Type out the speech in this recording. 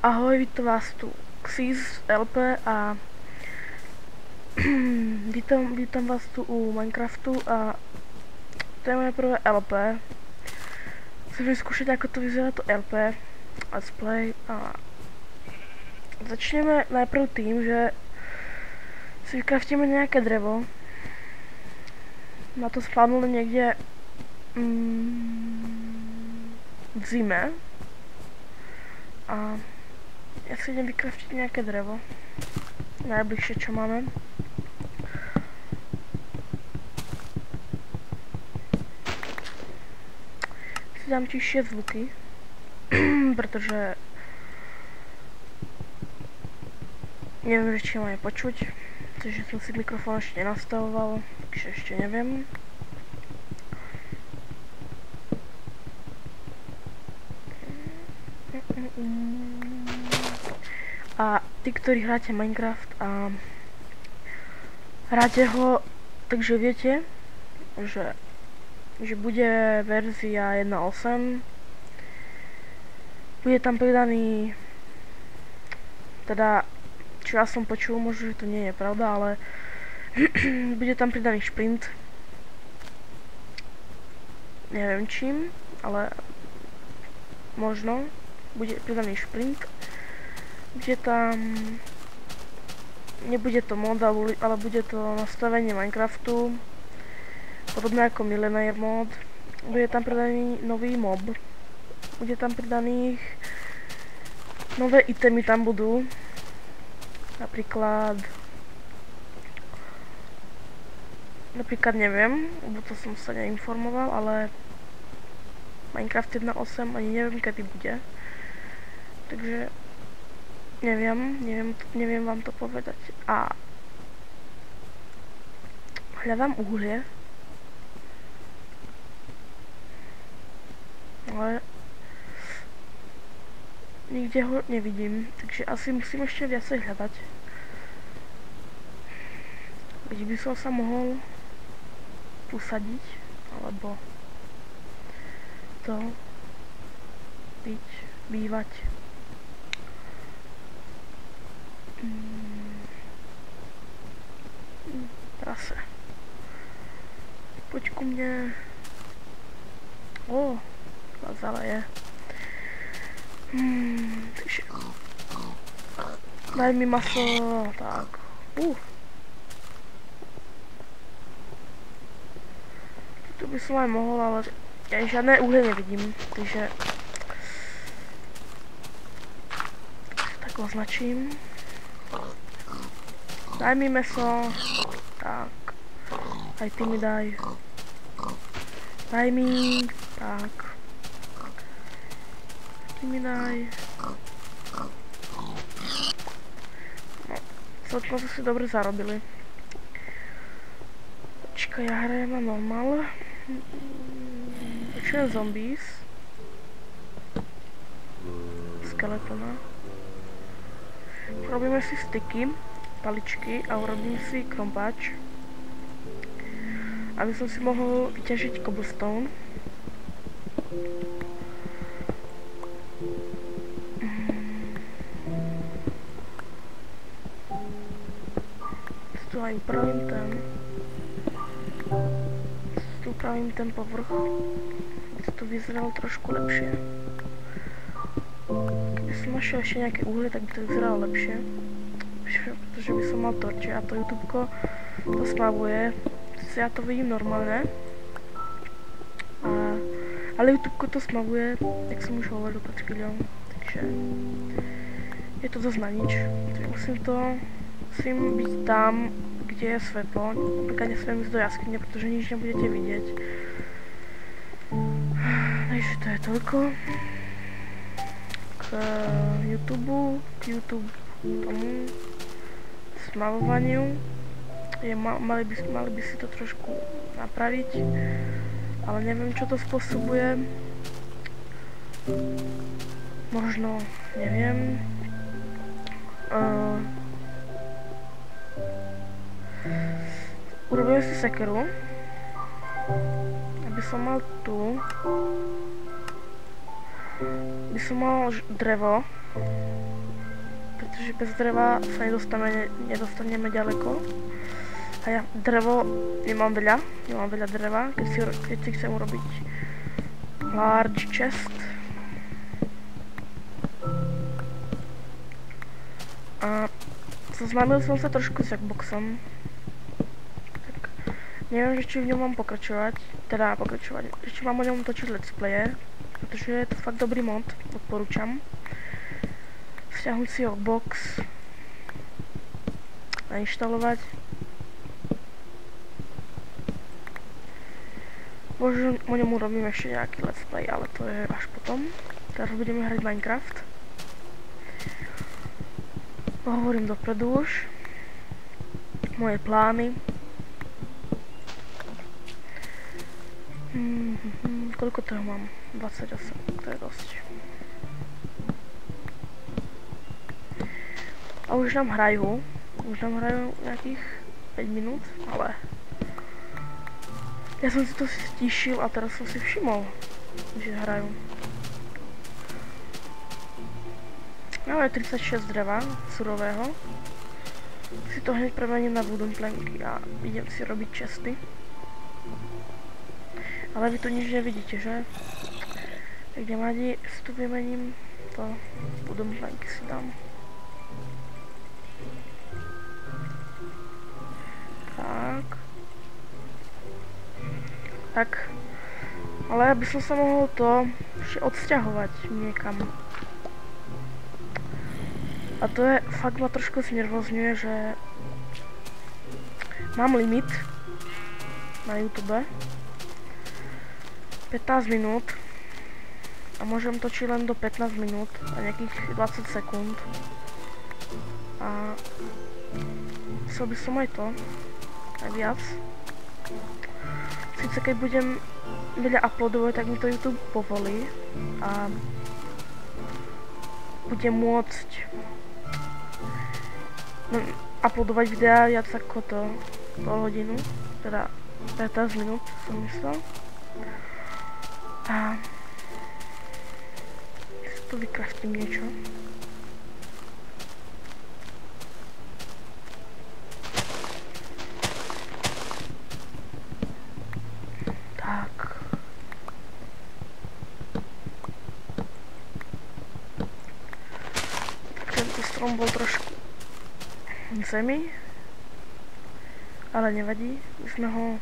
Ahoj, vítam vás tu Xyz LP a vítam vás tu u Minecraftu a to je moje prvé LP. Chcem vyskúšať, ako to vyzerá to LP Let's Play a začneme najprv tým, že si vykraftíme nejaké drevo. Na to spadlo niekde v zime a ja si idem vykraftiť nejaké drevo. Najbližšie, čo máme. Si dám tiššie zvuky, pretože neviem, či ma je počuť, takže som si mikrofón ešte nenastavoval, takže ešte neviem. A tí, ktorí hráte Minecraft a hráte ho, takže viete, že bude verzia 1.8. Bude tam pridaný, teda, čo ja som počul, možno, že to nie je pravda, ale bude tam pridaný šprint. Neviem čím, ale možno bude pridaný šprint. Bude tam, nebude to mod, ale bude to nastavenie Minecraftu, podobné ako Millionaire mod. Bude tam pridaný nový mob, bude tam pridaných nové itemy, tam budú napríklad neviem, lebo to som sa neinformoval, ale Minecraft 1.8 ani neviem, kedy bude, takže neviem vám to povedať. A hľadám uhlie, ale nikde ho nevidím, takže asi musím ešte viacej hľadať. Kde by som sa mohol usadiť, alebo to bývať. Trase. Poď ku mne. Lazala je. Takže. Daj mi maso, tak. Tu by som aj mohol, ale ja žiadne uhlie nevidím, takže tak označím. Daj mi meso, tak, aj ty mi daj. Daj mi, tak. Ty mi daj. No, celkom sme si dobre zarobili. Počkaj, ja hrajem na normál. Počujem zombies. Skeletona. Robíme si styky, paličky a urobím si krompáč, aby som si mohol vyťažiť cobblestone. Tu aj upravím ten povrch, aby to vyzeralo trošku lepšie. Keby som našiel ešte nejaké uhlie, tak by to vyzeralo lepšie. Protože by som mal torče a to YouTubeko to smavuje. Ja to vidím normálne. Ale YouTubeko to smavuje, jak som už hovoril pred chvíľou. Takže je to dosť na nič. Musím byť tam, kde je svetlo. Napríklad nesmiem ísť do jaskyne, pretože nič nebudete vidieť. Takže to je toľko k YouTube tomu smavovaniu. Mali by si to trošku napraviť, ale neviem, čo to spôsobuje. Možno, neviem. Urobím si sekeru, aby som mal tu by som mal drevo, pretože bez dreva sa nedostaneme ďaleko. A ja drevo nemám veľa dreva, keď si chcem urobiť large chest. A zoznámil som sa trošku s Jackboxom. Tak neviem, že či v ňom mám pokračovať, že či mám o ňom točiť let's playe, pretože je to fakt dobrý mod, odporúčam. Stiahnuť si Jackbox, nainštalovať. Možno o ňom urobím ešte nejaký let's play, ale to je až potom. Teraz budeme hrať Minecraft. Hovorím dopredu už. Moje plány. Koľko toho mám? 28, to je dosť. A už nám hrajú nejakých 5 minút, ale ja som si to stíšil a teraz som si všimol, že hrajú. Máme 36 dreva surového. Si to hneď premením na wooden planky a idem si robiť chesty. Ale vy tu nič nevidíte, že? Tak nevadí, si tu vymením to wooden planky si dám. Tak. Ale aby som sa mohol to ešte odsťahovať niekam. A to je, fakt ma trošku znervozňuje, že mám limit na YouTube 15 minút a môžem točiť len do 15 minút a nejakých 20 sekúnd. A chcel by som aj to, aj viac. Sice keď budem veľa uploadovať, tak mi to YouTube povolí a budem môcť uploadovať videá viac ako to pol hodinu, teda 15 minút som myslel. A si tu vykraftím niečo. Tak. Tento strom bol trošku zemi, ale nevadí, už sme ho